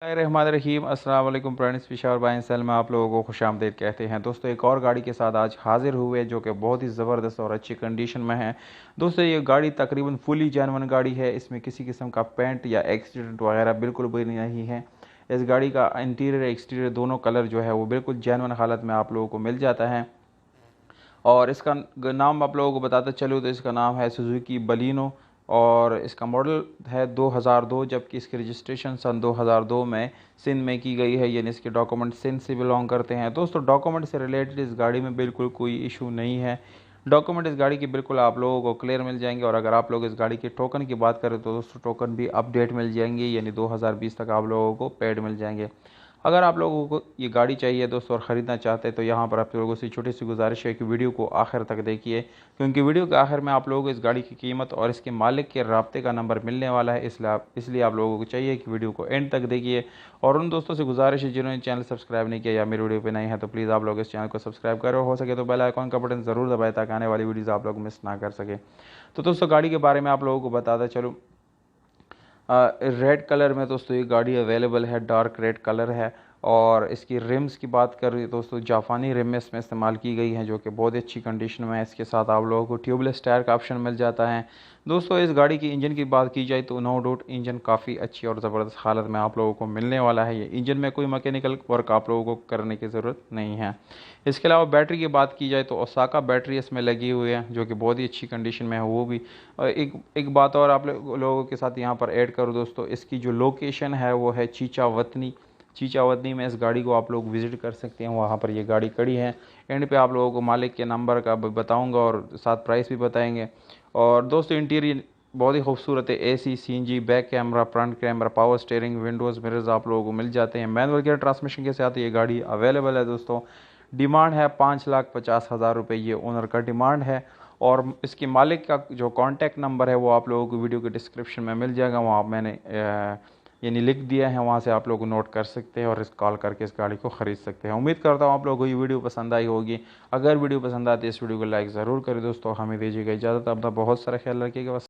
रहीम अस्सलाम वालेकुम friends, Peshawar bye cell में आप लोगों को खुशामदीद कहते हैं। दोस्तों एक और गाड़ी के साथ आज हाजिर हुए जो कि बहुत ही ज़बरदस्त और अच्छी कंडीशन में है। दोस्तों ये गाड़ी तकरीबन फुली जेन्युइन गाड़ी है। इसमें किसी किस्म का पेंट या एक्सीडेंट वगैरह बिल्कुल भी नहीं है। इस गाड़ी का इंटीरियर एक्सटीरियर दोनों कलर जो है वो बिल्कुल जेन्युइन हालत में आप लोगों को मिल जाता है। और इसका नाम आप लोगों को बताते चलूँ तो इसका नाम है सुजुकी बलिनो और इसका मॉडल है 2002, जबकि इसकी रजिस्ट्रेशन सन 2002 में सिंध में की गई है, यानी इसके डॉक्यूमेंट सिंध से बिलोंग करते हैं। दोस्तों डॉक्यूमेंट से रिलेटेड इस गाड़ी में बिल्कुल कोई इशू नहीं है। डॉक्यूमेंट इस गाड़ी की बिल्कुल आप लोगों को क्लियर मिल जाएंगे। और अगर आप लोग इस गाड़ी के टोकन की बात करें तो दोस्तों टोकन भी अपडेट मिल जाएंगे, यानी 2020 तक आप लोगों को पेड मिल जाएंगे। अगर आप लोगों को ये गाड़ी चाहिए दोस्तों और ख़रीदना चाहते हैं तो यहाँ पर आप लोगों से छोटी सी गुजारिश है कि वीडियो को आखिर तक देखिए, क्योंकि वीडियो के आखिर में आप लोगों को इस गाड़ी की कीमत और इसके मालिक के राब्ते का नंबर मिलने वाला है। इसलिए आप लोगों को चाहिए कि वीडियो को एंड तक देखिए। और उन दोस्तों से गुजारिश है जिन्होंने चैनल सब्सक्राइब नहीं किया या मेरी वीडियो पर नहीं है तो प्लीज़ आप लोग इस चैनल को सब्सक्राइब करो, हो सके तो बेल आइकॉन का बटन ज़रूर दबाए ताकि आने वाली वीडियोज़ आप लोग मिस ना कर सके। तो दोस्तों गाड़ी के बारे में आप लोगों को बताता चलूँ, रेड कलर में दोस्तों ये गाड़ी अवेलेबल है, डार्क रेड कलर है। और इसकी रिम्स की बात करें दोस्तों, जापानी रिम इसमें इस्तेमाल की गई हैं जो कि बहुत ही अच्छी कंडीशन में है। इसके साथ आप लोगों को ट्यूबलेस टायर का ऑप्शन मिल जाता है। दोस्तों इस गाड़ी की इंजन की बात की जाए तो नो डाउट इंजन काफ़ी अच्छी और ज़बरदस्त हालत में आप लोगों को मिलने वाला है। ये इंजन में कोई मैकेनिकल वर्क आप लोगों को करने की ज़रूरत नहीं है। इसके अलावा बैटरी की बात की जाए तो ओसाका बैटरी इसमें लगी हुई है जो कि बहुत ही अच्छी कंडीशन में है वो भी। और एक बात और आप लोगों के साथ यहाँ पर ऐड करूँ दोस्तों, इसकी जो लोकेशन है वो है चीचावतनी में इस गाड़ी को आप लोग विज़िट कर सकते हैं। वहाँ पर ये गाड़ी खड़ी है। एंड पे आप लोगों को मालिक के नंबर का बताऊँगा और साथ प्राइस भी बताएंगे। और दोस्तों इंटीरियर बहुत ही खूबसूरत है। AC, CNG, back camera, front camera, power steering, Windows mirrors आप लोगों को मिल जाते हैं। मैनुअल गियर ट्रांसमिशन के साथ ये गाड़ी अवेलेबल है दोस्तों। डिमांड है 5,50,000 रुपये, ये ओनर का डिमांड है। और इसके मालिक का जो कॉन्टैक्ट नंबर है वो आप लोगों को वीडियो के डिस्क्रिप्शन में मिल जाएगा। वहाँ मैंने यानी लिख दिया है, वहाँ से आप लोग नोट कर सकते हैं और इस कॉल करके इस गाड़ी को ख़रीद सकते हैं। उम्मीद करता हूँ आप लोगों को ये वीडियो पसंद आई होगी। अगर वीडियो पसंद आती है इस वीडियो को लाइक ज़रूर करें दोस्तों। हमें दीजिएगा इजाज़त, अपना बहुत सारा ख्याल रखिएगा।